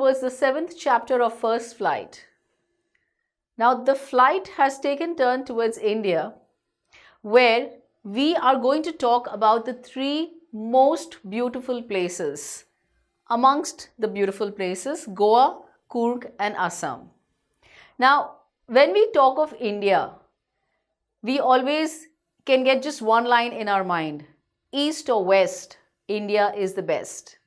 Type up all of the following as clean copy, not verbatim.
towards the 7th chapter of First Flight. Now the flight has taken turn towards India, where we are going to talk about the 3 most beautiful places. Amongst the beautiful places, Goa, Coorg and Assam. Now, when we talk of India, we always can get just one line in our mind. East or west, India is the best.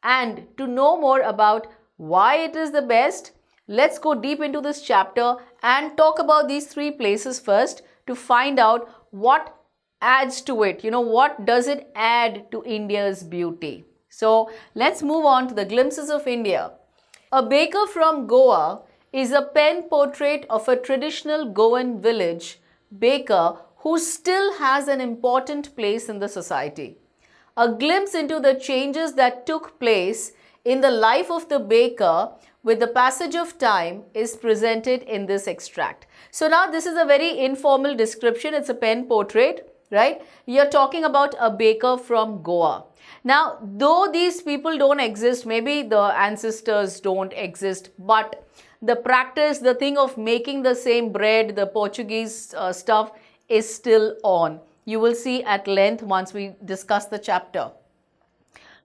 And to know more about why it is the best, let's go deep into this chapter and talk about these 3 places first to find out what adds to it. What does it add to India's beauty? So let's move on to the glimpses of India. A baker from Goa is a pen portrait of a traditional Goan village baker who still has an important place in the society. A glimpse into the changes that took place in the life of the baker with the passage of time is presented in this extract. So now this is a very informal description. It's a pen portrait, right? You're talking about a baker from Goa. Now, though these people don't exist, maybe the ancestors don't exist, but the practice, the thing of making the same bread, the Portuguese stuff is still on. You will see at length once we discuss the chapter.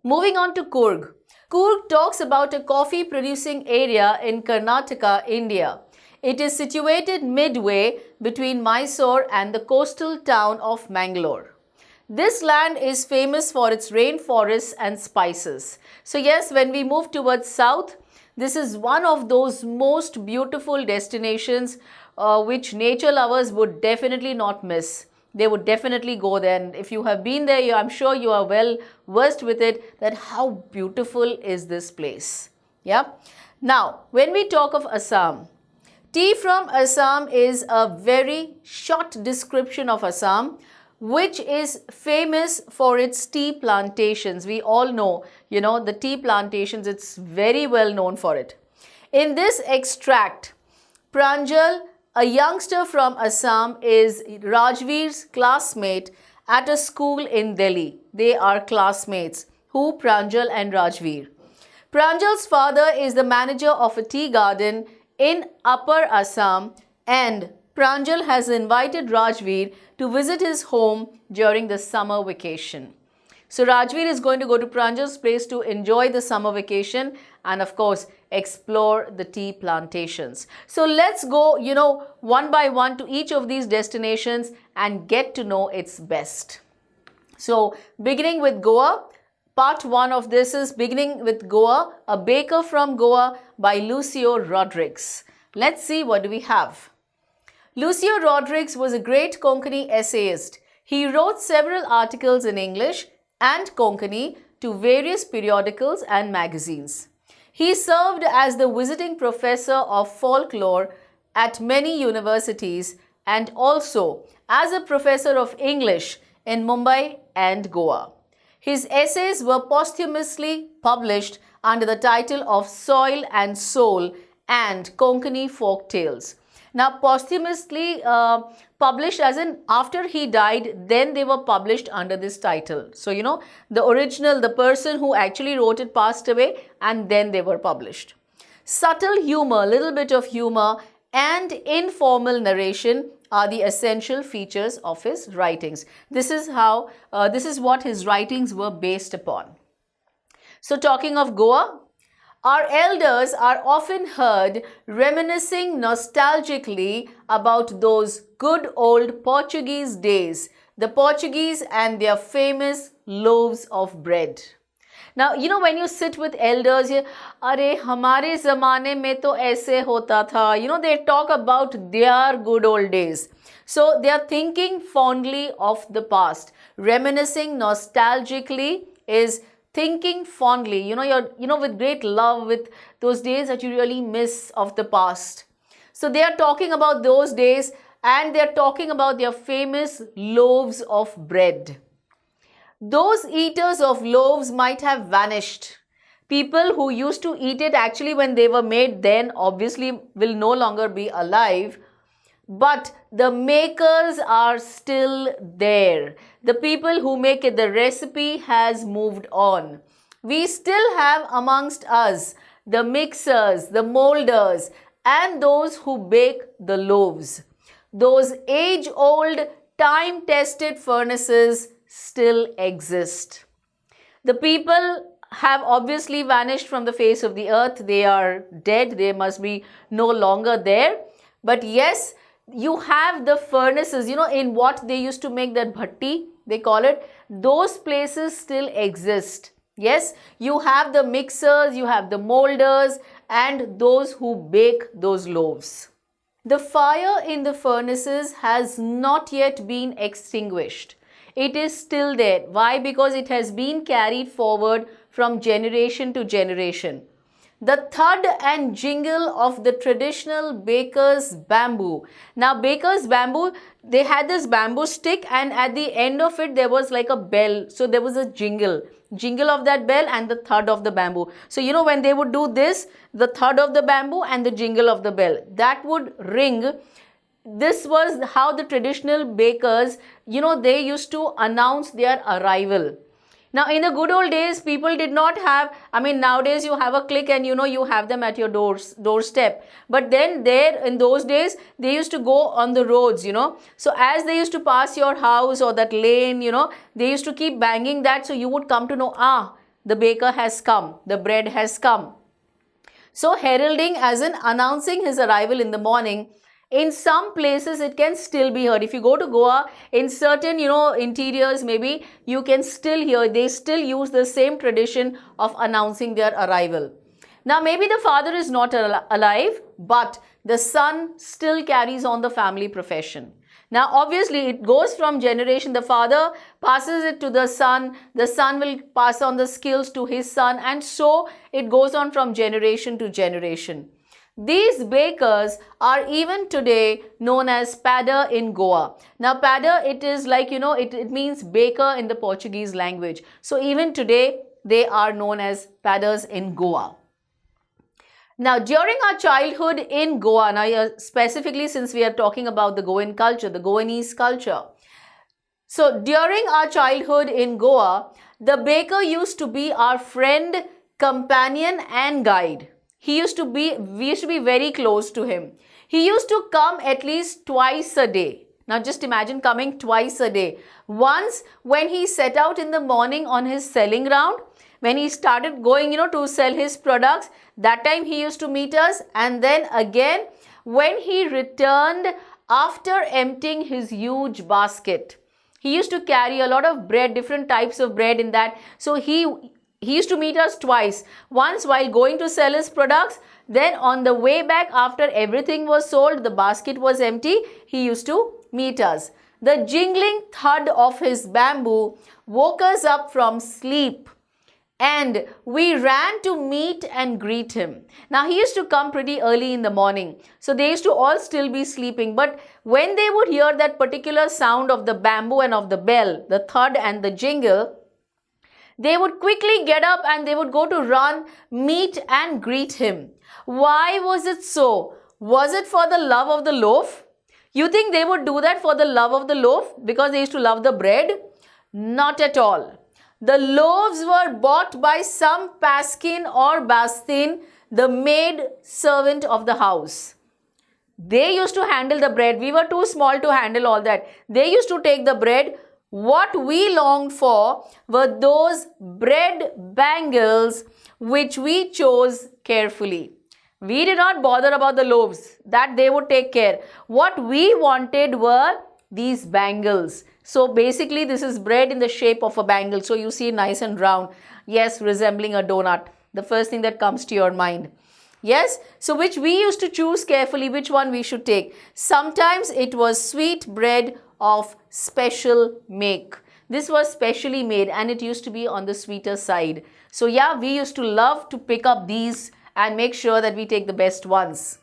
Moving on to Coorg. Coorg talks about a coffee producing area in Karnataka, India. It is situated midway between Mysore and the coastal town of Mangalore. This land is famous for its rainforests and spices. So yes, when we move towards south, this is one of those most beautiful destinations which nature lovers would definitely not miss. They would definitely go there, and if you have been there, I'm sure you are well versed with it, that how beautiful is this place. Yeah. Now, when we talk of Assam, tea from Assam is a very short description of Assam, which is famous for its tea plantations. We all know, the tea plantations, it's very well known for it. In this extract, Pranjal, a youngster from Assam, is Rajveer's classmate at a school in Delhi. They are classmates, Pranjal and Rajveer. Pranjal's father is the manager of a tea garden in Upper Assam, and Pranjal has invited Rajveer to visit his home during the summer vacation. So Rajveer is going to go to Pranjal's place to enjoy the summer vacation and of course explore the tea plantations. So let's go, one by one to each of these destinations and get to know its best. So beginning with Goa, part 1 of this is beginning with Goa, A Baker from Goa by Lucio Rodrigues. Let's see what do we have. Lucio Rodrigues was a great Konkani essayist. He wrote several articles in English and Konkani to various periodicals and magazines. He served as the visiting professor of folklore at many universities and also as a professor of English in Mumbai and Goa. His essays were posthumously published under the title of Soil and Soul and Konkani Folk Tales. Now, posthumously published as in after he died, then they were published under this title. So, the original, the person who actually wrote it passed away and then they were published. Subtle humor, little bit of humor and informal narration are the essential features of his writings. This is what his writings were based upon. So, talking of Goa, our elders are often heard reminiscing nostalgically about those good old Portuguese days, the Portuguese and their famous loaves of bread. Now, when you sit with elders, "Arey, hamare zamane mein to aise hota tha." They talk about their good old days. So, they are thinking fondly of the past. Reminiscing nostalgically is thinking fondly, with great love, with those days that you really miss of the past. So they are talking about those days and they are talking about their famous loaves of bread. Those eaters of loaves might have vanished. People who used to eat it actually when they were made then obviously will no longer be alive. But the makers are still there. The people who make it, the recipe has moved on. We still have amongst us the mixers, the molders, and those who bake the loaves. Those age-old, time-tested furnaces still exist. The people have obviously vanished from the face of the earth. They are dead. They must be no longer there. But yes, you have the furnaces, in what they used to make that bhatti, they call it. Those places still exist. Yes, you have the mixers, you have the molders, and those who bake those loaves. The fire in the furnaces has not yet been extinguished. It is still there. Why? Because it has been carried forward from generation to generation. The thud and jingle of the traditional baker's bamboo. Now, baker's bamboo, they had this bamboo stick, and at the end of it, there was like a bell. So, there was a jingle of that bell and the thud of the bamboo. So, when they would do this, the thud of the bamboo and the jingle of the bell, that would ring. This was how the traditional bakers, they used to announce their arrival. Now, in the good old days, people did not have, nowadays you have a click and you have them at your doorstep. But then in those days, they used to go on the roads, So, as they used to pass your house or that lane, they used to keep banging that. So, you would come to know, the baker has come, the bread has come. So, heralding as in announcing his arrival in the morning. In some places, it can still be heard. If you go to Goa, in certain, interiors, maybe you can still hear, they still use the same tradition of announcing their arrival. Now, maybe the father is not alive, but the son still carries on the family profession. Now, obviously, it goes from generation. The father passes it to the son will pass on the skills to his son, and so it goes on from generation to generation. These bakers are even today known as padder in Goa. Now, padder, it is like, it means baker in the Portuguese language. So, even today, they are known as padders in Goa. Now, during our childhood in Goa, now specifically since we are talking about the Goan culture, the Goanese culture. So, during our childhood in Goa, the baker used to be our friend, companion, and guide. We used to be very close to him. He used to come at least twice a day. Now just imagine coming twice a day. Once when he set out in the morning on his selling round, when he started going, to sell his products, that time he used to meet us. And then again, when he returned after emptying his huge basket, he used to carry a lot of bread, different types of bread in that. So he used to meet us twice. Once while going to sell his products, then on the way back after everything was sold, the basket was empty, he used to meet us. The jingling thud of his bamboo woke us up from sleep, and we ran to meet and greet him. Now, he used to come pretty early in the morning. So, they used to all still be sleeping. But when they would hear that particular sound of the bamboo and of the bell, the thud and the jingle, they would quickly get up and they would go to run, meet and greet him. Why was it so? Was it for the love of the loaf? You think they would do that for the love of the loaf because they used to love the bread? Not at all. The loaves were bought by some paskin or bastin, the maid servant of the house. They used to handle the bread. We were too small to handle all that. They used to take the bread. What we longed for were those bread bangles which we chose carefully. We did not bother about the loaves, that they would take care. What we wanted were these bangles. So basically this is bread in the shape of a bangle. So you see nice and round. Yes, resembling a donut. The first thing that comes to your mind. Yes, so which we used to choose carefully which one we should take. Sometimes it was sweet bread of special make. This was specially made and it used to be on the sweeter side. So yeah, we used to love to pick up these and make sure that we take the best ones.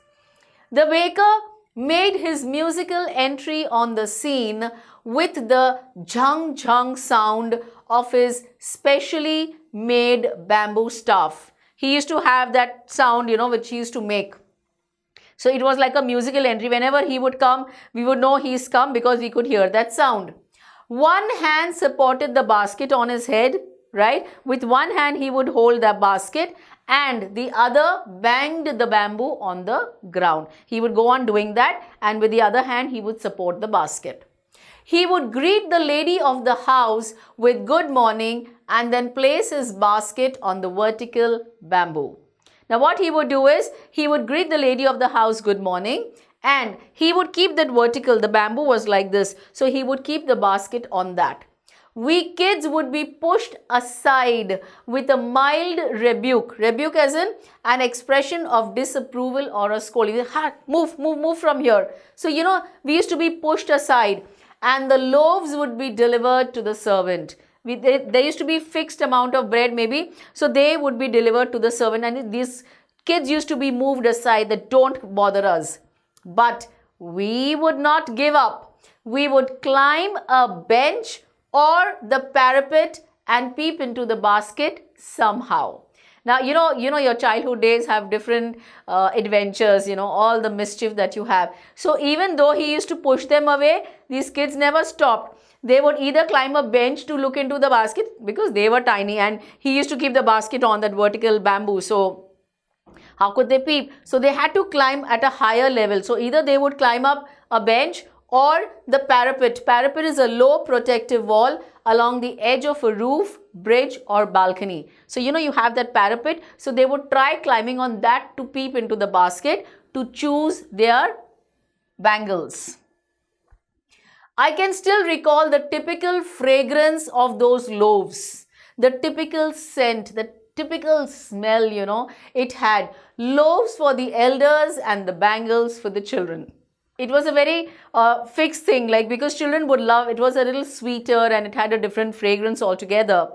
The baker made his musical entry on the scene with the jhang jhang sound of his specially made bamboo staff. He used to have that sound, which he used to make. So it was like a musical entry. Whenever he would come, we would know he's come because we could hear that sound. One hand supported the basket on his head, right? With one hand, he would hold the basket and the other banged the bamboo on the ground. He would go on doing that, and with the other hand he would support the basket. He would greet the lady of the house with good morning and then place his basket on the vertical bamboo. Now what he would do is, he would greet the lady of the house good morning and he would keep that vertical, the bamboo was like this, so he would keep the basket on that. We kids would be pushed aside with a mild rebuke. Rebuke as in an expression of disapproval or a scolding. Move from here. So, we used to be pushed aside, and the loaves would be delivered to the servant. There used to be fixed amount of bread maybe, so they would be delivered to the servant, and these kids used to be moved aside that don't bother us. But we would not give up. We would climb a bench or the parapet and peep into the basket somehow. Now, your childhood days have different adventures, all the mischief that you have. So even though he used to push them away, these kids never stopped. They would either climb a bench to look into the basket because they were tiny, and he used to keep the basket on that vertical bamboo. So how could they peep? So they had to climb at a higher level. So either they would climb up a bench or the parapet. Parapet is a low protective wall along the edge of a roof, bridge or balcony. So you have that parapet. So they would try climbing on that to peep into the basket to choose their bangles. I can still recall the typical fragrance of those loaves, the typical scent, the typical smell, it had loaves for the elders and the bangles for the children. It was a very fixed thing, like, because children would love, it was a little sweeter and it had a different fragrance altogether.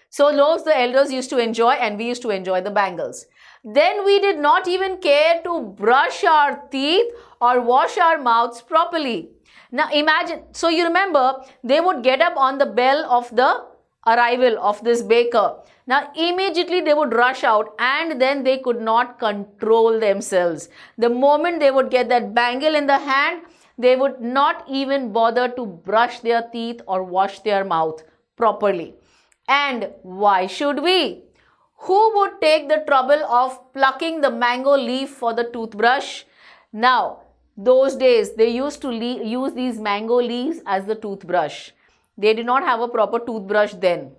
So loaves the elders used to enjoy, and we used to enjoy the bangles. Then we did not even care to brush our teeth or wash our mouths properly. Now imagine, so you remember, they would get up on the bell of the arrival of this baker. Now immediately they would rush out, and then they could not control themselves. The moment they would get that bangle in the hand, they would not even bother to brush their teeth or wash their mouth properly. And why should we? Who would take the trouble of plucking the mango leaf for the toothbrush? Now, those days they used to use these mango leaves as the toothbrush. They did not have a proper toothbrush then.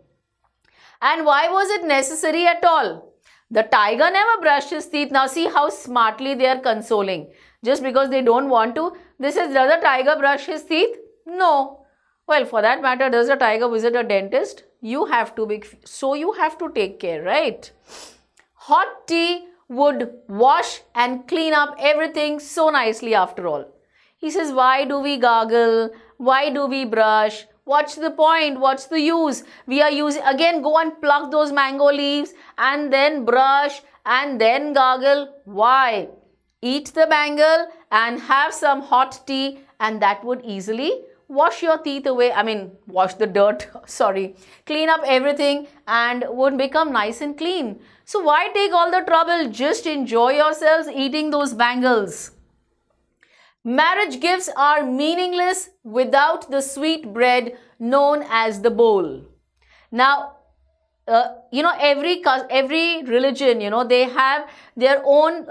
And why was it necessary at all? The tiger never brushed his teeth. Now see how smartly they are consoling. Just because they don't want to. This is, does the tiger brush his teeth? No. Well, for that matter, does the tiger visit a dentist? You have to be, so you have to take care, right? Hot tea would wash and clean up everything so nicely after all. He says, why do we gargle? Why do we brush? What's the point? What's the use? We are using, again, go and pluck those mango leaves and then brush and then gargle. Why? Eat the bangle and have some hot tea, and that would easily wash your teeth away. I mean, wash the dirt, sorry. Clean up everything and would become nice and clean. So why take all the trouble? Just enjoy yourselves eating those bangles. Marriage gifts are meaningless without the sweet bread known as the bowl. Now, every religion, they have their own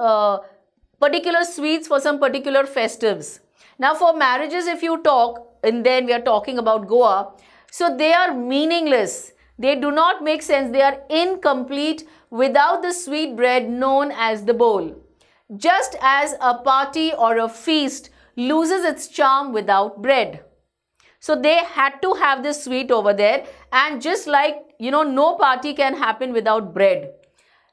particular sweets for some particular festives. Now, for marriages, if you talk, and then we are talking about Goa, so they are meaningless. They do not make sense. They are incomplete without the sweet bread known as the bowl. Just as a party or a feast loses its charm without bread. So they had to have this sweet over there, and just like, no party can happen without bread.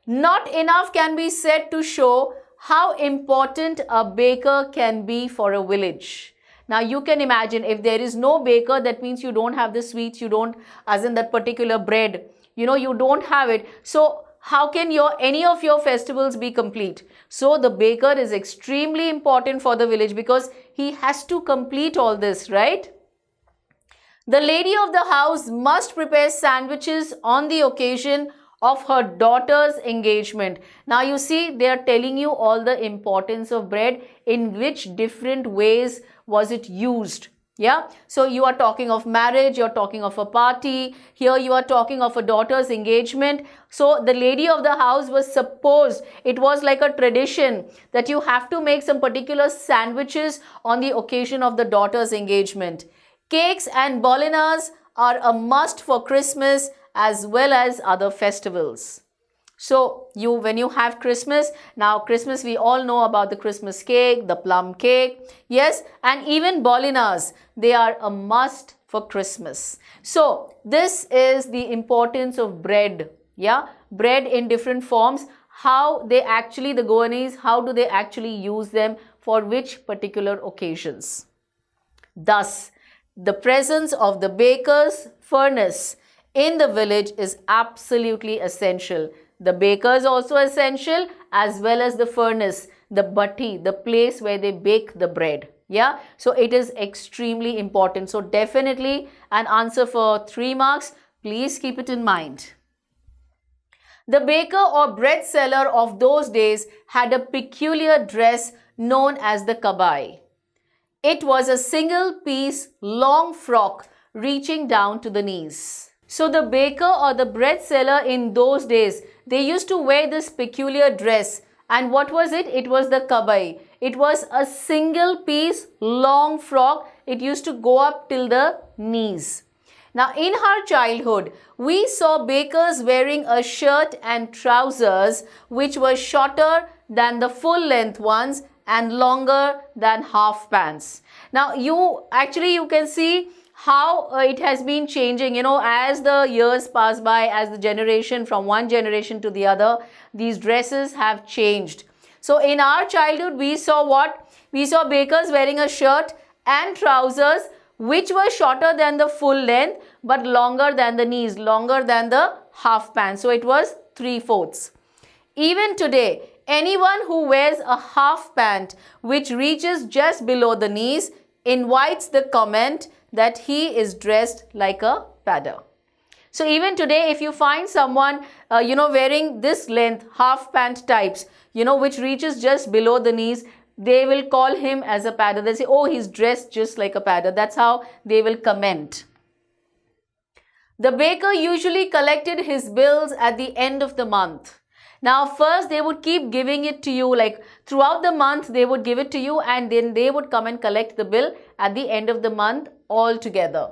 Not enough can be said to show how important a baker can be for a village. Now you can imagine, if there is no baker, that means you don't have the sweets, you don't, as in that particular bread, you don't have it. So how can any of your festivals be complete? So the baker is extremely important for the village, because he has to complete all this, right? The lady of the house must prepare sandwiches on the occasion of her daughter's engagement. Now you see, they are telling you all the importance of bread, in which different ways was it used. Yeah, so you are talking of marriage, you're talking of a party. Here you are talking of a daughter's engagement. So the lady of the house was supposed, it was like a tradition that you have to make some particular sandwiches on the occasion of the daughter's engagement. Cakes and bolinas are a must for Christmas as well as other festivals. So when you have Christmas, now Christmas, we all know about the Christmas cake, the plum cake, yes, and even bolinas, they are a must for Christmas. So this is the importance of bread, yeah, bread in different forms, how they actually, the Goanese, how do they actually use them for which particular occasions. Thus, the presence of the baker's furnace in the village is absolutely essential. The baker is also essential, as well as the furnace, the bhatti, the place where they bake the bread. Yeah, so it is extremely important. So definitely an answer for 3 marks. Please keep it in mind. The baker or bread seller of those days had a peculiar dress known as the kabai. It was a single piece long frock reaching down to the knees. So the baker or the bread seller in those days, they used to wear this peculiar dress. And what was it? It was the kabai. It was a single piece long frock. It used to go up till the knees. Now in our childhood, we saw bakers wearing a shirt and trousers which were shorter than the full length ones and longer than half pants. Now you can see how it has been changing, as the years pass by, as the generation from one generation to the other, these dresses have changed. So in our childhood, we saw what? We saw bakers wearing a shirt and trousers which were shorter than the full length but longer than the knees, longer than the half pants. So it was 3/4. Even today, anyone who wears a half pant which reaches just below the knees invites the comment that he is dressed like a padder. So even today, if you find someone, wearing this length, half pant types, which reaches just below the knees, they will call him as a padder. They say, oh, he's dressed just like a padder. That's how they will comment. The baker usually collected his bills at the end of the month. Now first they would keep giving it to you, like throughout the month they would give it to you, and then they would come and collect the bill at the end of the month all together.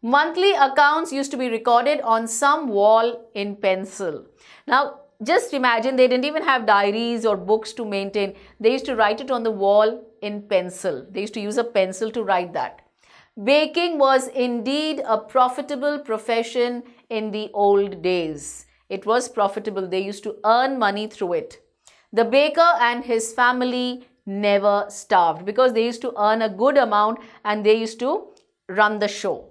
Monthly accounts used to be recorded on some wall in pencil. Now just imagine, they didn't even have diaries or books to maintain. They used to write it on the wall in pencil. They used to use a pencil to write that. Baking was indeed a profitable profession in the old days. It was profitable. They used to earn money through it. The baker and his family never starved because they used to earn a good amount and they used to run the show.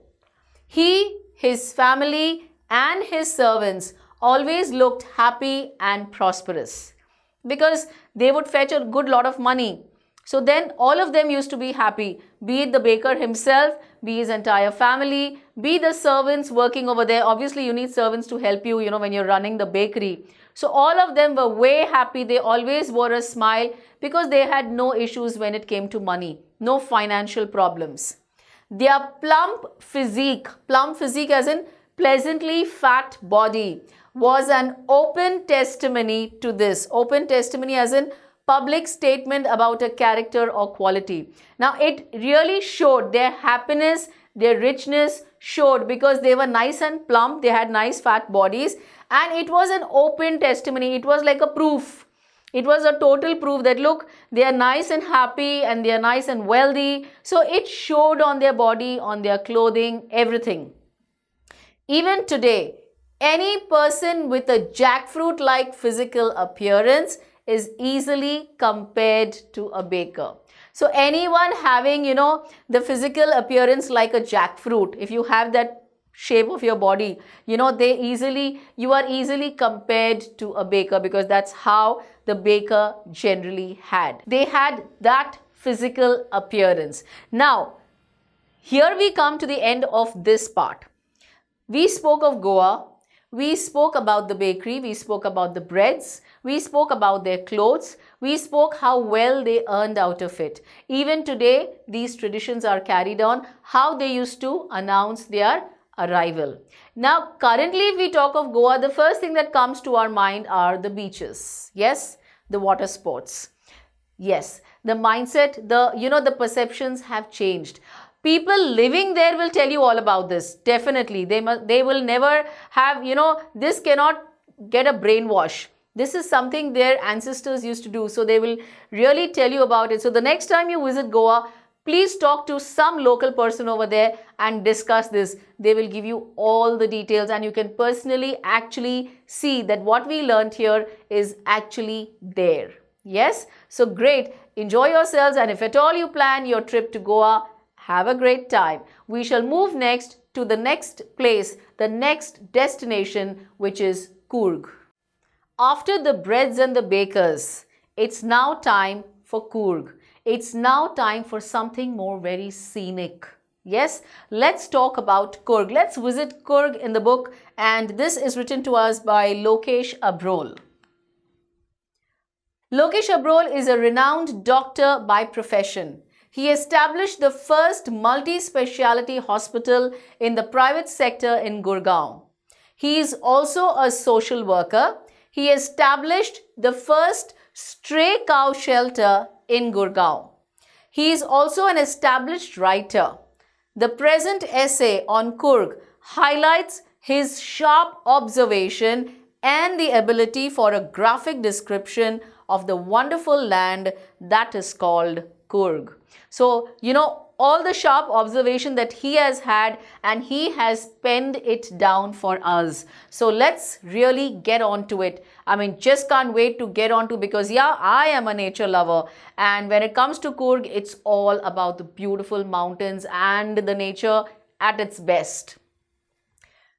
He, his family and his servants always looked happy and prosperous because they would fetch a good lot of money. So then all of them used to be happy, be it the baker himself, be his entire family, be the servants working over there. Obviously, you need servants to help you, when you're running the bakery. So all of them were way happy. They always wore a smile because they had no issues when it came to money, no financial problems. Their plump physique as in pleasantly fat body, was an open testimony to this. Open testimony as in public statement about a character or quality. Now it really showed their happiness, their richness showed because they were nice and plump, they had nice fat bodies, and it was an open testimony. It was like a proof. It was a total proof that look, they are nice and happy and they are nice and wealthy. So it showed on their body, on their clothing, everything. Even today, any person with a jackfruit-like physical appearance is easily compared to a baker. So anyone having, the physical appearance like a jackfruit, if you have that shape of your body, you are easily compared to a baker because that's how the baker generally had. They had that physical appearance. Now, here we come to the end of this part. We spoke of Goa. We spoke about the bakery, we spoke about the breads, we spoke about their clothes, We spoke how well they earned out of it. Even today, these traditions are carried on, how they used to announce their arrival. Now, currently, if we talk of Goa, the first thing that comes to our mind are the beaches. Yes, the water sports. Yes, the mindset, the perceptions have changed. People living there will tell you all about this. Definitely, they will never have, this cannot get a brainwash. This is something their ancestors used to do, so they will really tell you about it. So the next time you visit Goa, please talk to some local person over there and discuss this. They will give you all the details, and you can personally actually see that what we learned here is actually there. Yes, so great. Enjoy yourselves, and if at all you plan your trip to Goa, have a great time. We shall move next to the next place, the next destination, which is Coorg. After the breads and the bakers, it's now time for Coorg. It's now time for something more very scenic. Yes, let's talk about Coorg. Let's visit Coorg in the book, and this is written to us by Lokesh Abrol. Lokesh Abrol is a renowned doctor by profession. He established the first multi-speciality hospital in the private sector in Gurgaon. He is also a social worker. He established the first stray cow shelter in Gurgaon. He is also an established writer. The present essay on Coorg highlights his sharp observation and the ability for a graphic description of the wonderful land that is called Coorg. So, all the sharp observation that he has had, and he has penned it down for us. So let's really get on to it. I mean, just can't wait to get on to, because I am a nature lover, and when it comes to Coorg, it's all about the beautiful mountains and the nature at its best.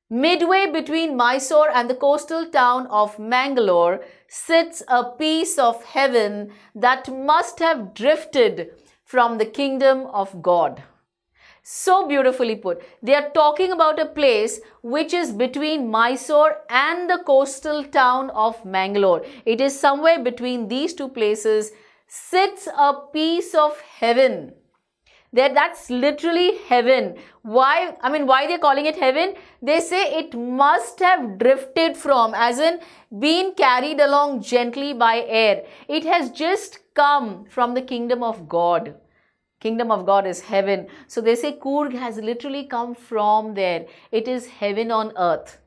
Midway between Mysore and the coastal town of Mangalore sits a piece of heaven that must have drifted from the kingdom of God. So beautifully put. They are talking about a place which is between Mysore and the coastal town of Mangalore. It is somewhere between these two places sits a piece of heaven. That's literally heaven. Why they're calling it heaven? They say it must have drifted from, as in been carried along gently by air. It has just come from the kingdom of God. Kingdom of God is heaven. So they say Coorg has literally come from there. It is heaven on earth.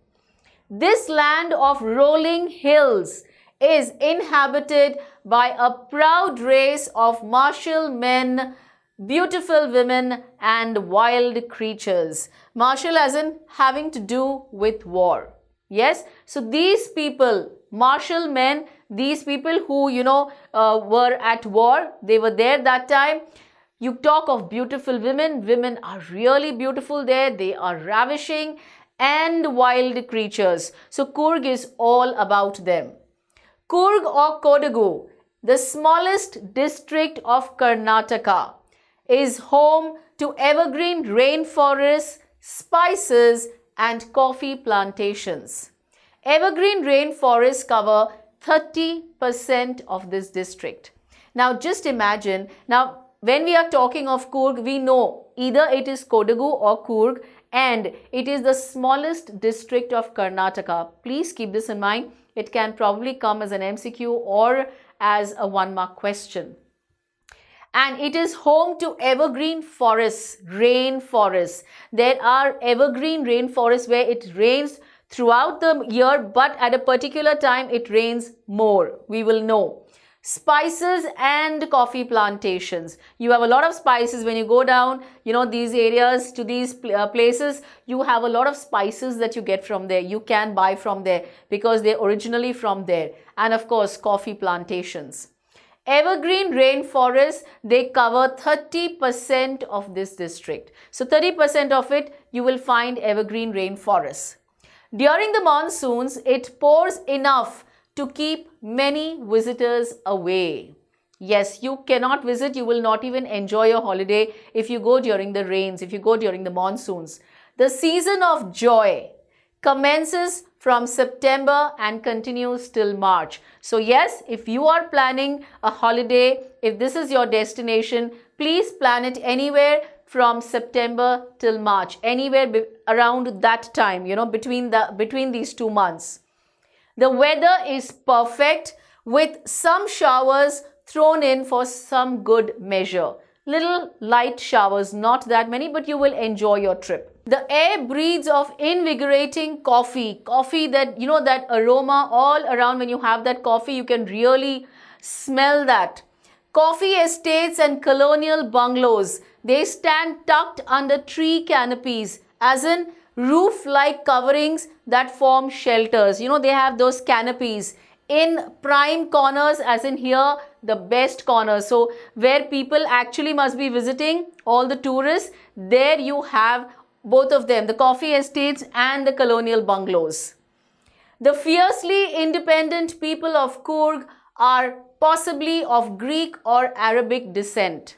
This land of rolling hills is inhabited by a proud race of martial men, beautiful women, and wild creatures. Martial as in having to do with war. Yes, so these people, martial men, these people who were at war, they were there that time. You talk of beautiful women. Women are really beautiful there. They are ravishing, and wild creatures. So Coorg is all about them. Coorg or Kodagu, the smallest district of Karnataka, is home to evergreen rainforests, spices, and coffee plantations. Evergreen rainforests cover 30% of this district. Now just imagine, when we are talking of Coorg, we know either it is Kodagu or Coorg, and it is the smallest district of Karnataka. Please keep this in mind. It can probably come as an MCQ or as a 1-mark question. And it is home to evergreen forests, rainforests. There are evergreen rainforests where it rains throughout the year, but at a particular time it rains more. We will know. Spices and coffee plantations. You have a lot of spices when you go down, these areas to these places. You have a lot of spices that you get from there. You can buy from there because they're originally from there. And of course, coffee plantations. Evergreen rainforests, they cover 30% of this district. So 30% of it, you will find evergreen rainforests. During the monsoons, it pours enough to keep many visitors away. Yes, you cannot visit, you will not even enjoy your holiday if you go during the rains, if you go during the monsoons. The season of joy commences from September and continues till March. So yes, if you are planning a holiday, if this is your destination, please plan it anywhere from September till March, anywhere around that time, between these 2 months. The weather is perfect with some showers thrown in for some good measure. Little light showers, not that many, but you will enjoy your trip. The air breathes of invigorating coffee that, that aroma all around. When you have that coffee, you can really smell that. Coffee estates and colonial bungalows, they stand tucked under tree canopies, as in roof-like coverings that form shelters. They have those canopies in prime corners, as in here, the best corners. So where people actually must be visiting, all the tourists, there you have both of them, the coffee estates and the colonial bungalows. The fiercely independent people of Coorg are possibly of Greek or Arabic descent.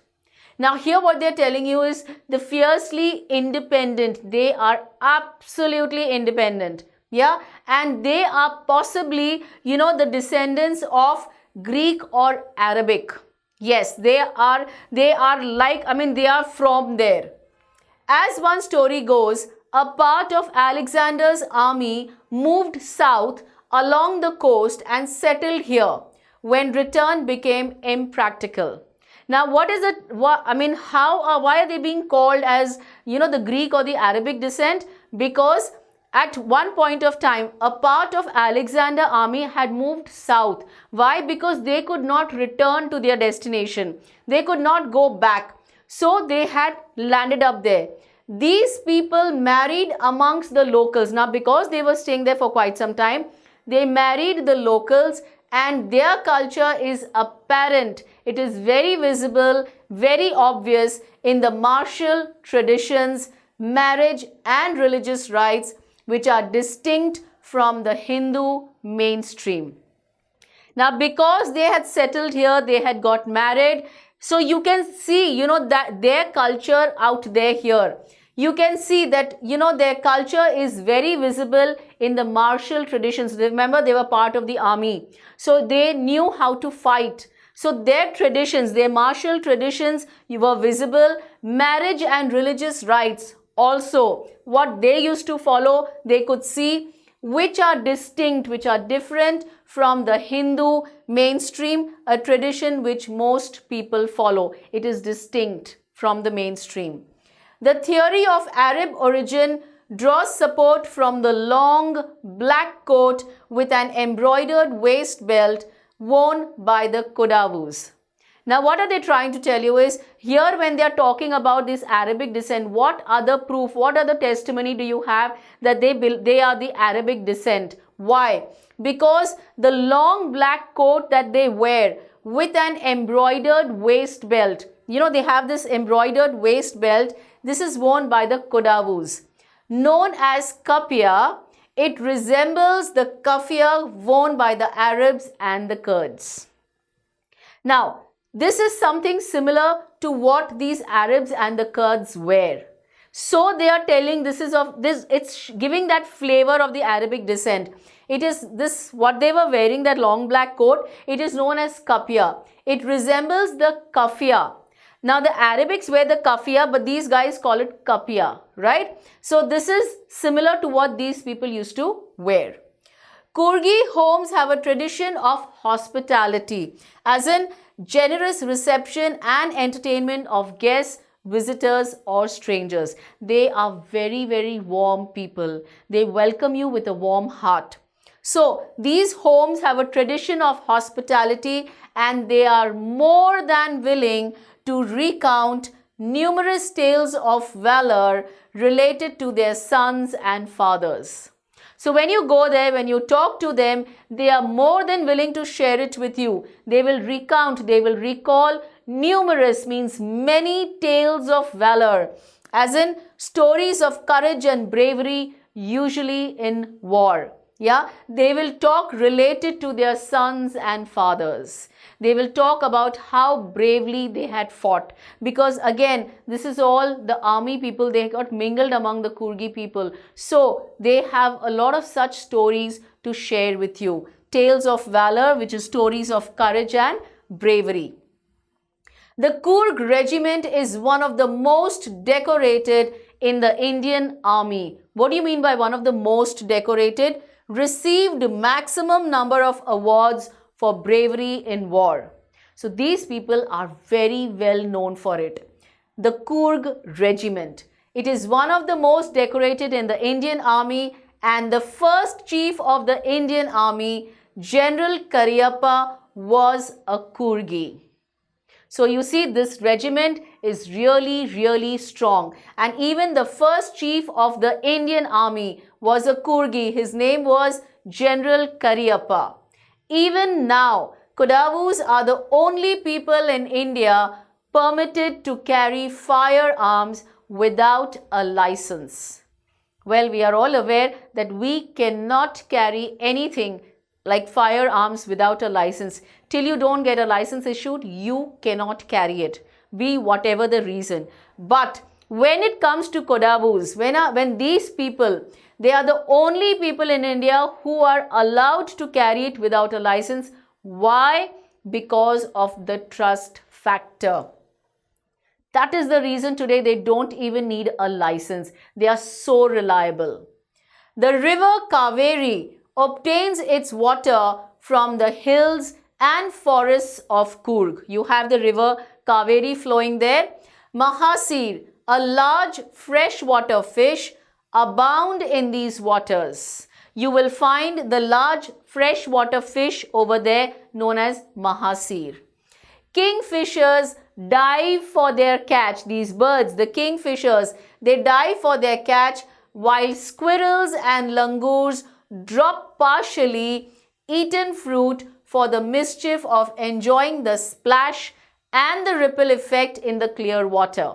Now here what they're telling you is the fiercely independent, they are absolutely independent. Yeah, and they are possibly, the descendants of Greek or Arabic. Yes, they are like, they are from there. As one story goes, a part of Alexander's army moved south along the coast and settled here when return became impractical. Now, what is it? Why are they being called as, the Greek or the Arabic descent? Because at one point of time, a part of Alexander's army had moved south. Why? Because they could not return to their destination. They could not go back. So they had landed up there. These people married amongst the locals. Now, because they were staying there for quite some time, they married the locals, and their culture is apparent. It is very visible, very obvious in the martial traditions, marriage and religious rites, which are distinct from the Hindu mainstream. Now, because they had settled here, they had got married, so you can see, that their culture out there here. You can see that, their culture is very visible in the martial traditions. Remember, they were part of the army. So they knew how to fight. So their traditions, their martial traditions were visible. Marriage and religious rites also, what they used to follow, they could see, which are distinct, which are different from the Hindu mainstream, a tradition which most people follow. It is distinct from the mainstream. The theory of Arab origin draws support from the long black coat with an embroidered waist belt worn by the Kodavus. Now, what are they trying to tell you is, here when they are talking about this Arabic descent, what other proof, what other testimony do you have that they are the Arabic descent? Why? Because the long black coat that they wear with an embroidered waist belt, they have this embroidered waist belt. This is worn by the Kodavus. Known as kapia, it resembles the kafia worn by the Arabs and the Kurds. Now, this is something similar to what these Arabs and the Kurds wear. So they are telling it's giving that flavor of the Arabic descent. It is this, what they were wearing, that long black coat, it is known as kapia. It resembles the kafia. Now, the Arabics wear the kafia, but these guys call it kapia, right? So this is similar to what these people used to wear. Coorgi homes have a tradition of hospitality, as in generous reception and entertainment of guests, visitors or strangers. They are very, very warm people. They welcome you with a warm heart. So these homes have a tradition of hospitality, and they are more than willing to recount numerous tales of valor related to their sons and fathers. So when you go there, when you talk to them, they are more than willing to share it with you. They will recount, they will recall numerous, means many tales of valor, as in stories of courage and bravery, usually in war. Yeah, they will talk related to their sons and fathers. They will talk about how bravely they had fought, because again, this is all the army people, they got mingled among the Kurgi people. So they have a lot of such stories to share with you. Tales of valor, which is stories of courage and bravery. The Kurg regiment is one of the most decorated in the Indian army. What do you mean by one of the most decorated? Received maximum number of awards for bravery in war. So these people are very well known for it. The Kurg regiment. It is one of the most decorated in the Indian army, and the first chief of the Indian army, General Cariappa, was a Kurgi. So you see, this regiment is really strong. And even the first chief of the Indian army was a Kurgi. His name was General Cariappa. Even now, Kodavus are the only people in India permitted to carry firearms without a license. Well, we are all aware that we cannot carry anything like firearms without a license. Till you don't get a license issued, you cannot carry it, be whatever the reason. But when it comes to Kodavus, when these people, they are the only people in India who are allowed to carry it without a license. Why? Because of the trust factor. That is the reason today they don't even need a license. They are so reliable. The river Kaveri obtains its water from the hills and forests of Kurg. You have the river Kaveri flowing there. Mahasir, a large freshwater fish, abound in these waters. You will find the large freshwater fish over there known as Mahasir. Kingfishers dive for their catch. These birds, the kingfishers, they dive for their catch, while squirrels and langurs drop partially eaten fruit for the mischief of enjoying the splash and the ripple effect in the clear water.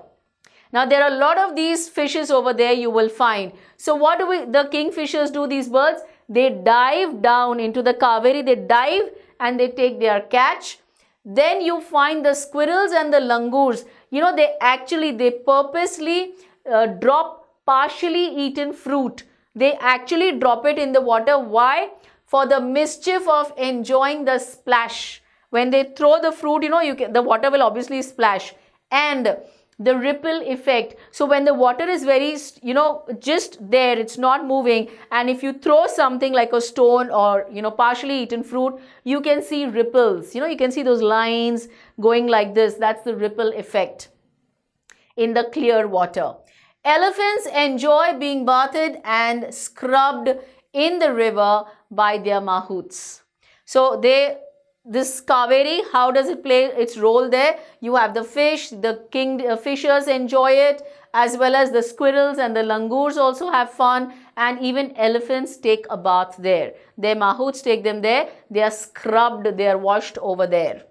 Now there are a lot of these fishes over there you will find. So what do the kingfishers do, these birds? They dive down into the Kaveri, they dive and they take their catch. Then you find the squirrels and the langurs, they purposely drop partially eaten fruit. They actually drop it in the water. Why? For the mischief of enjoying the splash. When they throw the fruit, the water will obviously splash. And the ripple effect. So when the water is very, just there, it's not moving. And if you throw something like a stone or, partially eaten fruit, you can see ripples. You can see those lines going like this. That's the ripple effect in the clear water. Elephants enjoy being bathed and scrubbed in the river by their mahouts. So this Kaveri, how does it play its role there? You have the fish, the fishers enjoy it, as well as the squirrels and the langurs also have fun, and even elephants take a bath there. Their mahouts take them there. They are scrubbed, they are washed over there.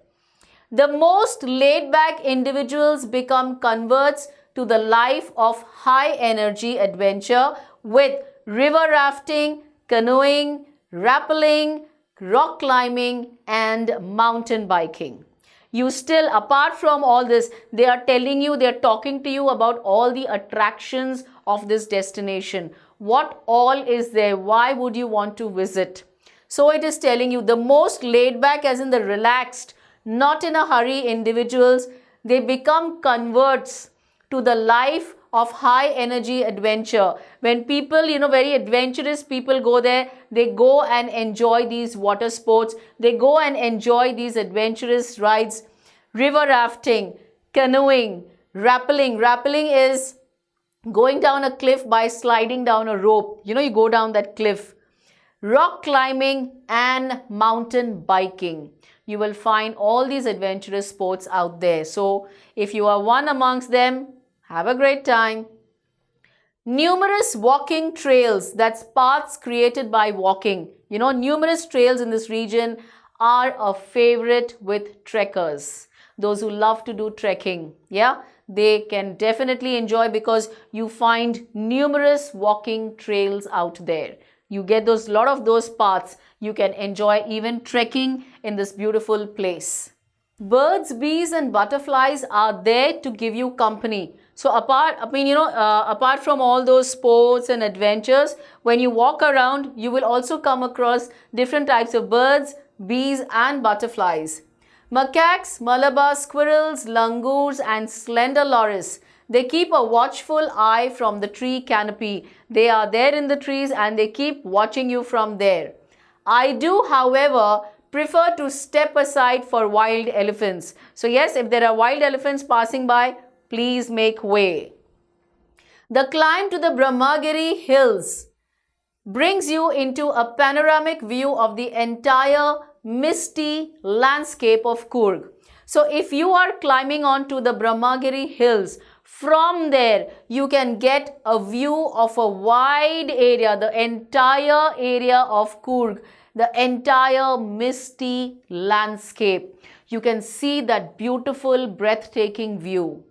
The most laid-back individuals become converts to the life of high-energy adventure with river rafting, canoeing, rappelling, rock climbing and mountain biking. You still, apart from all this, they are talking to you about all the attractions of this destination. What all is there? Why would you want to visit? So it is telling you the most laid back, as in the relaxed, not in a hurry individuals, they become converts to the life of high energy adventure. When people, very adventurous people go there, they go and enjoy these water sports. They go and enjoy these adventurous rides. River rafting, canoeing, rappelling. Rappelling is going down a cliff by sliding down a rope. You go down that cliff. Rock climbing and mountain biking. You will find all these adventurous sports out there. So if you are one amongst them, have a great time. Numerous walking trails, that's paths created by walking. Numerous trails in this region are a favorite with trekkers. Those who love to do trekking, they can definitely enjoy, because you find numerous walking trails out there. You get those lot of those paths. You can enjoy even trekking in this beautiful place. Birds, bees and butterflies are there to give you company. So apart from all those sports and adventures, when you walk around, you will also come across different types of birds, bees and butterflies. Macaques, Malabar squirrels, langurs and slender loris. They keep a watchful eye from the tree canopy. They are there in the trees and they keep watching you from there. I do, however, prefer to step aside for wild elephants. So yes, if there are wild elephants passing by, please make way. The climb to the Brahmagiri hills brings you into a panoramic view of the entire misty landscape of Coorg. So if you are climbing onto the Brahmagiri hills, from there you can get a view of a wide area, the entire area of Coorg, the entire misty landscape. You can see that beautiful, breathtaking view.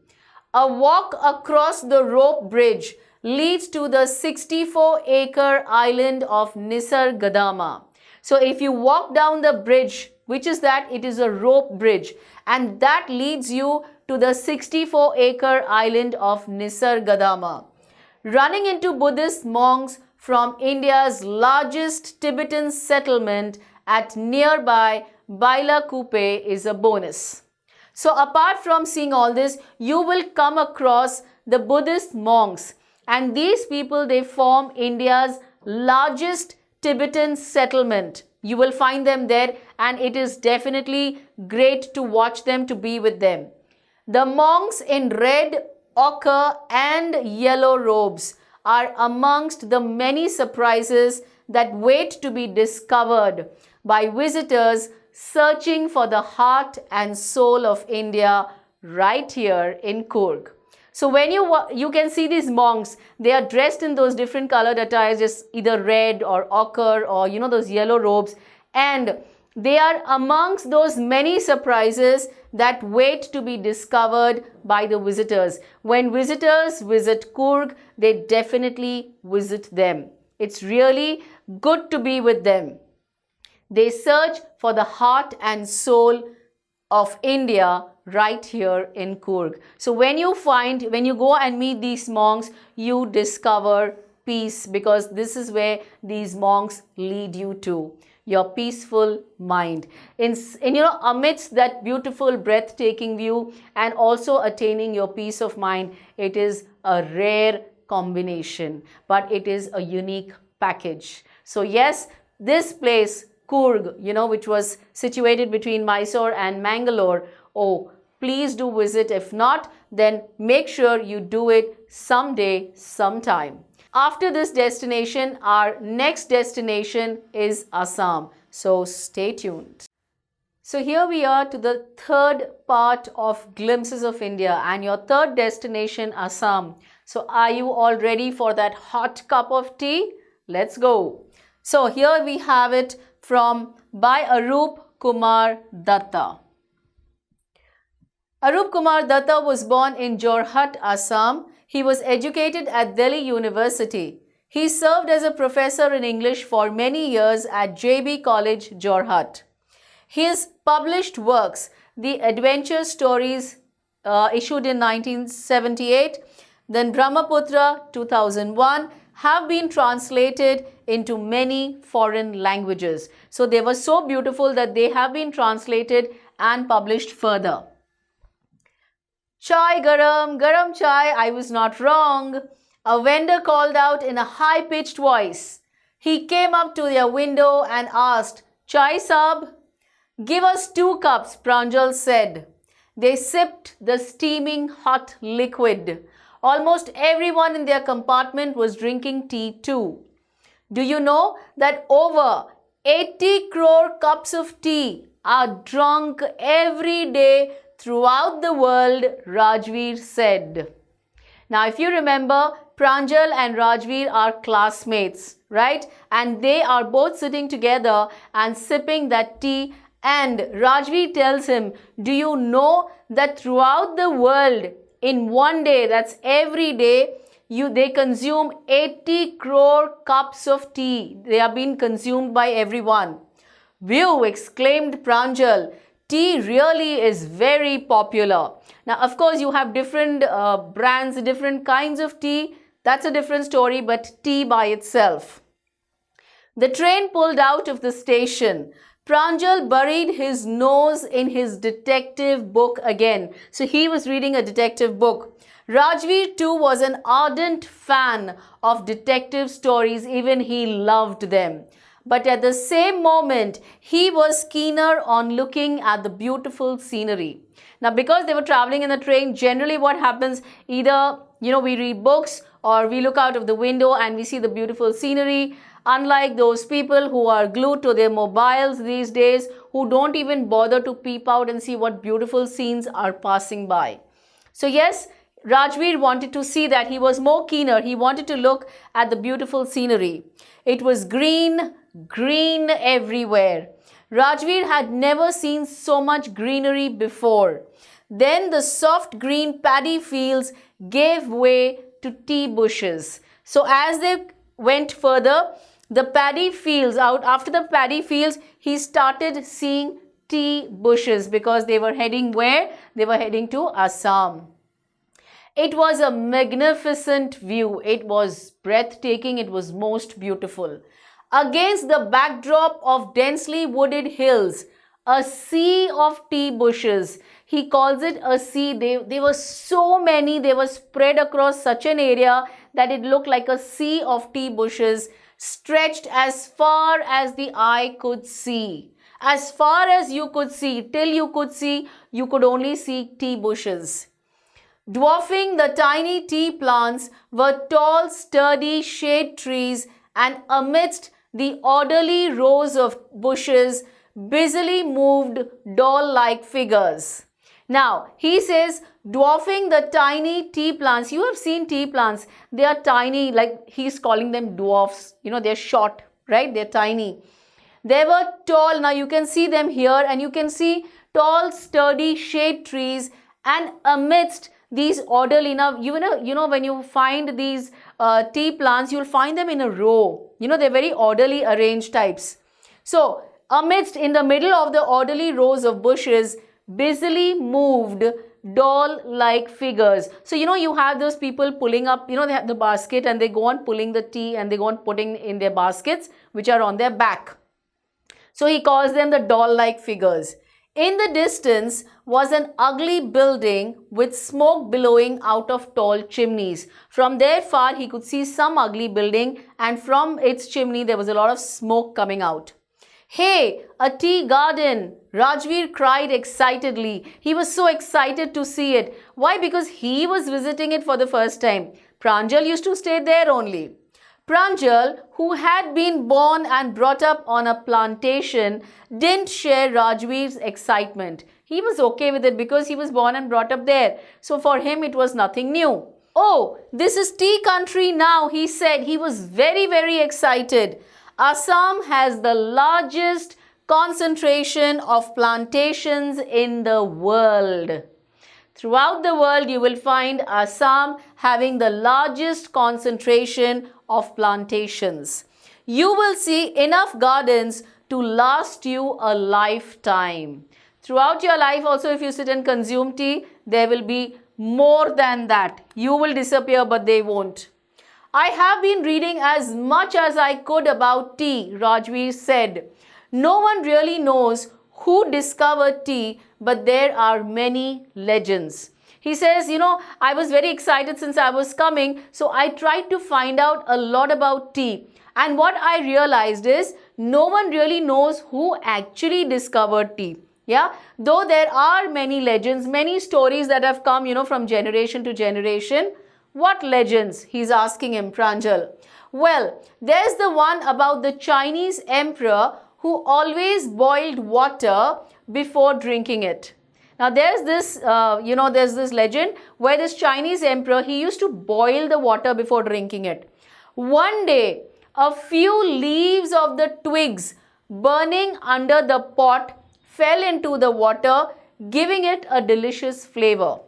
A walk across the rope bridge leads to the 64-acre island of Nisargadama. So if you walk down the bridge, which is that it is a rope bridge, and that leads you to the 64-acre island of Nisargadama. Running into Buddhist monks from India's largest Tibetan settlement at nearby Bailakuppe is a bonus. So apart from seeing all this, you will come across the Buddhist monks, and these people, they form India's largest Tibetan settlement. You will find them there and it is definitely great to watch them, to be with them. The monks in red, ochre and yellow robes are amongst the many surprises that wait to be discovered by visitors searching for the heart and soul of India right here in Coorg. So when you can see these monks, they are dressed in those different colored attires, just either red or ochre or those yellow robes, and they are amongst those many surprises that wait to be discovered by the visitors. When visitors visit Coorg, they definitely visit them. It's really good to be with them. They search for the heart and soul of India right here in Coorg. So when you go and meet these monks, you discover peace, because this is where these monks lead you to, your peaceful mind. Amidst that beautiful, breathtaking view and also attaining your peace of mind, it is a rare combination, but it is a unique package. So yes, this place, Coorg, which was situated between Mysore and Mangalore, oh, please do visit. If not, then make sure you do it someday, sometime. After this destination, our next destination is Assam. So stay tuned. So here we are to the third part of Glimpses of India and your third destination, Assam. So are you all ready for that hot cup of tea? Let's go. So here we have it by Arup Kumar Datta. Arup Kumar Datta was born in Jorhat, Assam. He was educated at Delhi University. He served as a professor in English for many years at JB College, Jorhat. His published works, The Adventure Stories, issued in 1978, then Brahmaputra 2001, have been translated into many foreign languages. So they were so beautiful that they have been translated and published further. Chai garam, garam chai, I was not wrong. A vendor called out in a high-pitched voice. He came up to their window and asked, Chai sab? Give us 2 cups, Pranjal said. They sipped the steaming hot liquid. Almost everyone in their compartment was drinking tea too. Do you know that over 80 crore cups of tea are drunk every day throughout the world, Rajveer said. Now, if you remember, Pranjal and Rajveer are classmates, right? And they are both sitting together and sipping that tea. And Rajveer tells him, do you know that throughout the world, in one day, that's every day, they consume 80 crore cups of tea. They are being consumed by everyone. View, exclaimed Pranjal. Tea really is very popular. Now, of course, you have different brands, different kinds of tea. That's a different story, but tea by itself. The train pulled out of the station. Pranjal buried his nose in his detective book again. So he was reading a detective book. Rajveer too was an ardent fan of detective stories. Even he loved them. But at the same moment, he was keener on looking at the beautiful scenery. Now, because they were traveling in the train, generally what happens, either, we read books or we look out of the window and we see the beautiful scenery. Unlike those people who are glued to their mobiles these days, who don't even bother to peep out and see what beautiful scenes are passing by. So yes, Rajveer wanted to see that. He was more keener. He wanted to look at the beautiful scenery. It was green everywhere. Rajveer had never seen so much greenery before. Then the soft green paddy fields gave way to tea bushes. So as they went further, the paddy fields, after the paddy fields, he started seeing tea bushes because they were heading where? They were heading to Assam. It was a magnificent view. It was breathtaking. It was most beautiful. Against the backdrop of densely wooded hills, a sea of tea bushes. He calls it a sea. There were so many. They were spread across such an area that it looked like a sea of tea bushes stretched as far as the eye could see. As far as you could see, till you could see, you could only see tea bushes. Dwarfing the tiny tea plants were tall, sturdy shade trees, and amidst the orderly rows of bushes, busily moved doll-like figures. Now, he says, dwarfing the tiny tea plants. You have seen tea plants. They are tiny, like he's calling them dwarfs. They're short, right? They're tiny. They were tall. Now, you can see them here, and you can see tall, sturdy shade trees, and amidst these orderly, now, when you find these tea plants, you'll find them in a row. They're very orderly arranged types. So, in the middle of the orderly rows of bushes, busily moved doll-like figures. So, you have those people pulling up, they have the basket and they go on pulling the tea and they go on putting in their baskets, which are on their back. So, he calls them the doll-like figures. In the distance was an ugly building with smoke billowing out of tall chimneys. From there far, he could see some ugly building, and from its chimney there was a lot of smoke coming out. Hey, a tea garden! Rajveer cried excitedly. He was so excited to see it. Why? Because he was visiting it for the first time. Pranjal used to stay there only. Pranjal, who had been born and brought up on a plantation, didn't share Rajveer's excitement. He was okay with it because he was born and brought up there. So for him, it was nothing new. Oh, this is tea country now, he said. He was very, very excited. Assam has the largest concentration of plantations in the world. Throughout the world, you will find Assam having the largest concentration of plantations. You will see enough gardens to last you a lifetime. Throughout your life also, if you sit and consume tea, there will be more than that. You will disappear, but they won't. I have been reading as much as I could about tea, Rajveer said. No one really knows who discovered tea, but there are many legends. He says, I was very excited since I was coming, so I tried to find out a lot about tea. And what I realized is, no one really knows who actually discovered tea. Yeah, though there are many legends, many stories that have come, from generation to generation. What legends? He's asking him, Pranjal. Well, there's the one about the Chinese emperor who always boiled water before drinking it. Now, there's this, there's this legend where this Chinese emperor, he used to boil the water before drinking it. One day, a few leaves of the twigs burning under the pot fell into the water, giving it a delicious flavor.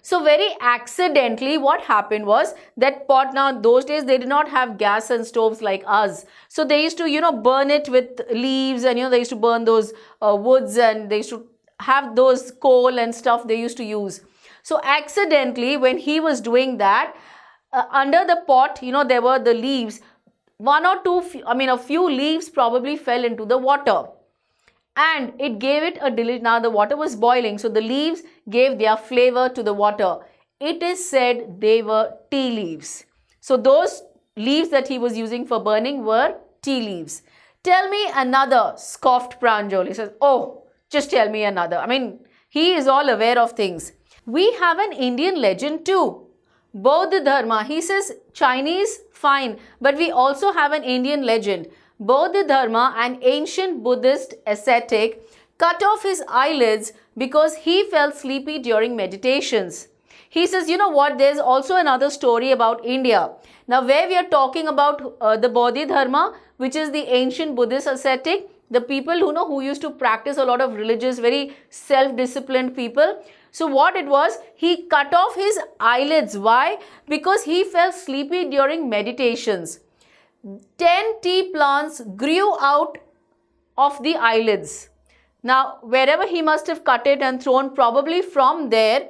So very accidentally what happened was that pot, now those days they did not have gas and stoves like us. So they used to, burn it with leaves, and they used to burn those woods, and they used to have those coal and stuff they used to use. So accidentally when he was doing that, under the pot, there were the leaves. One or two, a few leaves probably fell into the water. And it gave it a delicious. Now the water was boiling, so the leaves gave their flavor to the water. It is said they were tea leaves. So those leaves that he was using for burning were tea leaves. Tell me another, scoffed Pranjal. He says, oh, just tell me another. He is all aware of things. We have an Indian legend too. Bodh Dharma. He says Chinese, fine, but we also have an Indian legend. Bodh Dharma, an ancient Buddhist ascetic, cut off his eyelids because he felt sleepy during meditations. He says, you know what, there's also another story about India. Now, where we are talking about the Bodh Dharma, which is the ancient Buddhist ascetic, the people who used to practice a lot of religious, very self-disciplined people. So what it was, he cut off his eyelids. Why? Because he felt sleepy during meditations. 10 tea plants grew out of the eyelids. Now, wherever he must have cut it and thrown, probably from there,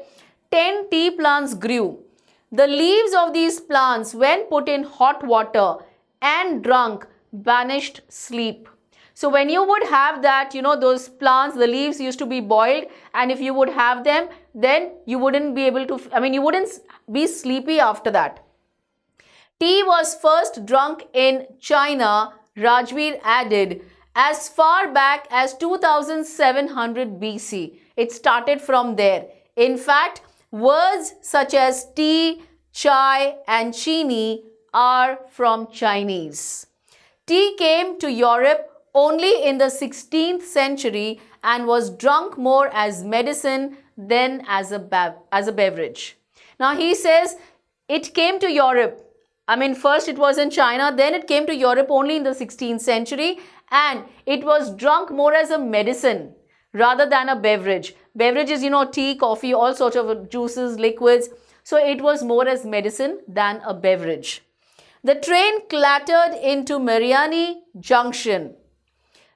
10 tea plants grew. The leaves of these plants, when put in hot water and drunk, banished sleep. So when you would have that, those plants, the leaves used to be boiled, and if you would have them, then you wouldn't be able to, you wouldn't be sleepy after that. Tea was first drunk in China, Rajveer added, as far back as 2700 BC. It started from there. In fact, words such as tea, chai and chini are from Chinese. Tea came to Europe only in the 16th century and was drunk more as medicine than as a beverage. Now he says it came to Europe. First it was in China, then it came to Europe only in the 16th century, and it was drunk more as a medicine rather than a beverage. Beverages, tea, coffee, all sorts of juices, liquids. So it was more as medicine than a beverage. The train clattered into Mariani Junction.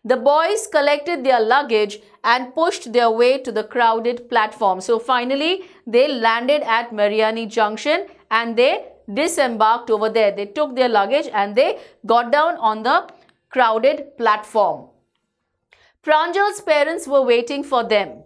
The boys collected their luggage and pushed their way to the crowded platform. So finally, they landed at Mariani Junction and they disembarked over there. They took their luggage and they got down on the crowded platform. Pranjal's parents were waiting for them.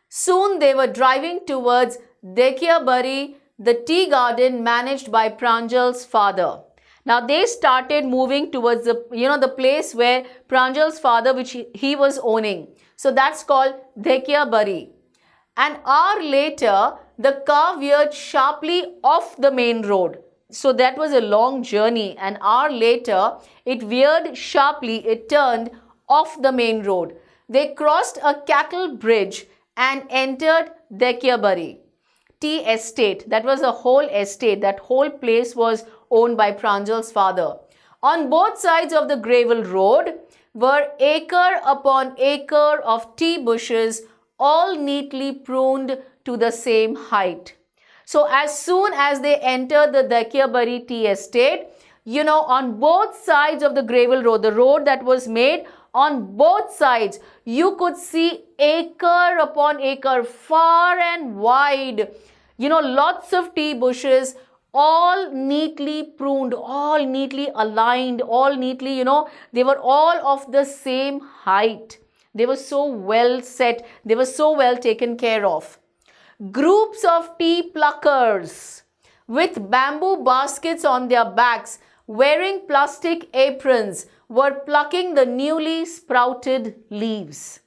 Soon they were driving towards Dekiabari, the tea garden managed by Pranjal's father. Now they started moving towards the place where Pranjal's father, which he was owning. So that's called Dekiabari. An hour later, the car veered sharply off the main road. So that was a long journey. An hour later, it veered sharply, it turned off the main road. They crossed a cattle bridge and entered Dekiabari tea estate. That was a whole estate. That whole place was owned by Pranjal's father. On both sides of the gravel road were acre upon acre of tea bushes, all neatly pruned to the same height. So as soon as they entered the Dekiabari tea estate, on both sides of the gravel road, the road that was made, on both sides, you could see acre upon acre, far and wide, lots of tea bushes, all neatly pruned, all neatly aligned, all neatly, they were all of the same height. They were so well set, they were so well taken care of. Groups of tea pluckers with bamboo baskets on their backs, wearing plastic aprons, were plucking the newly sprouted leaves.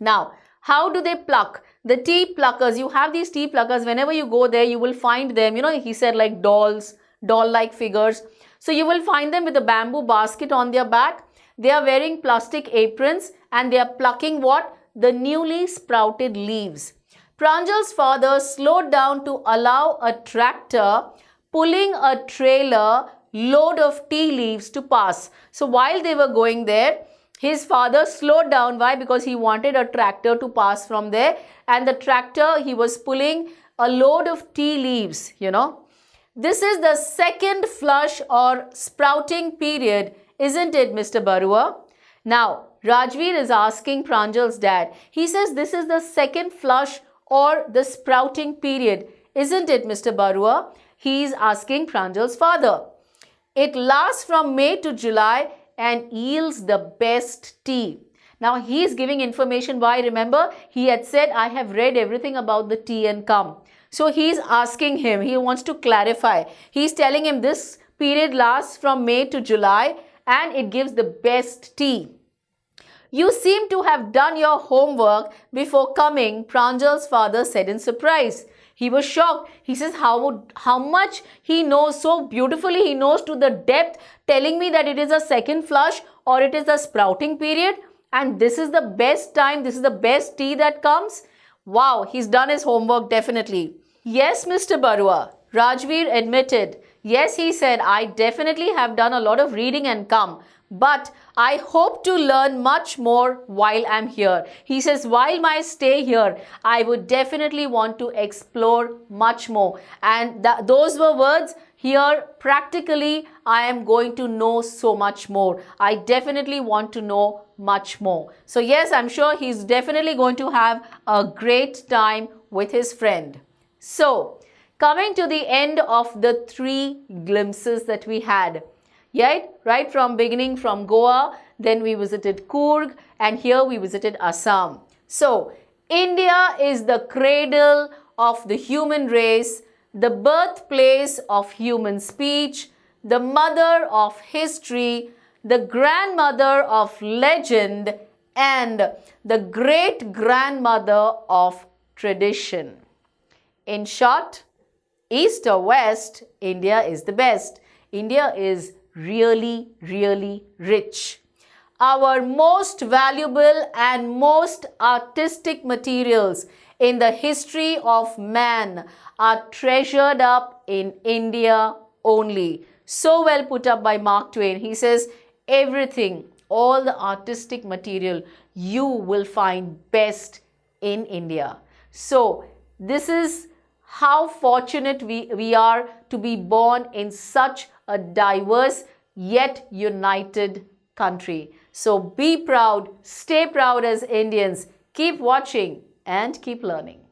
Now, how do they pluck? The tea pluckers, you have these tea pluckers, whenever you go there, you will find them, he said like dolls, doll-like figures. So you will find them with a bamboo basket on their back. They are wearing plastic aprons and they are plucking what? The newly sprouted leaves. Pranjal's father slowed down to allow a tractor pulling a trailer load of tea leaves to pass. So while they were going there, his father slowed down. Why? Because he wanted a tractor to pass from there, and the tractor, he was pulling a load of tea leaves, you know. This is the second flush or sprouting period, isn't it, Mr. Barua? Now, Rajveer is asking Pranjal's dad. He says this is the second flush or the sprouting period, isn't it, Mr. Barua? He is asking Pranjal's father. It lasts from May to July and yields the best tea. Now, he is giving information. Why? Remember, he had said, I have read everything about the tea and come. So, he is asking him, he wants to clarify. He is telling him this period lasts from May to July and it gives the best tea. You seem to have done your homework before coming, Pranjal's father said in surprise. He was shocked. He says, how much he knows so beautifully. He knows to the depth, telling me that it is a second flush or it is the sprouting period. And this is the best time. This is the best tea that comes. Wow, he's done his homework definitely. Yes, Mr. Barua, Rajveer admitted. Yes, he said, I definitely have done a lot of reading and come. But I hope to learn much more while I'm here. He says, while my stay here, I would definitely want to explore much more. And those were words. Here, practically, I am going to know so much more. I definitely want to know much more. So yes, I'm sure he's definitely going to have a great time with his friend. So, coming to the end of the 3 glimpses that we had. Right from beginning from Goa, then we visited Coorg, and here we visited Assam. So, India is the cradle of the human race, the birthplace of human speech, the mother of history, the grandmother of legend, and the great-grandmother of tradition. In short, east or west, India is the best. India is really, really rich. Our most valuable and most artistic materials in the history of man are treasured up in India only. So well put up by Mark Twain. He says, everything, all the artistic material you will find best in India. So, this is how fortunate we are to be born in such a diverse yet united country. So be proud, stay proud as Indians. Keep watching and keep learning.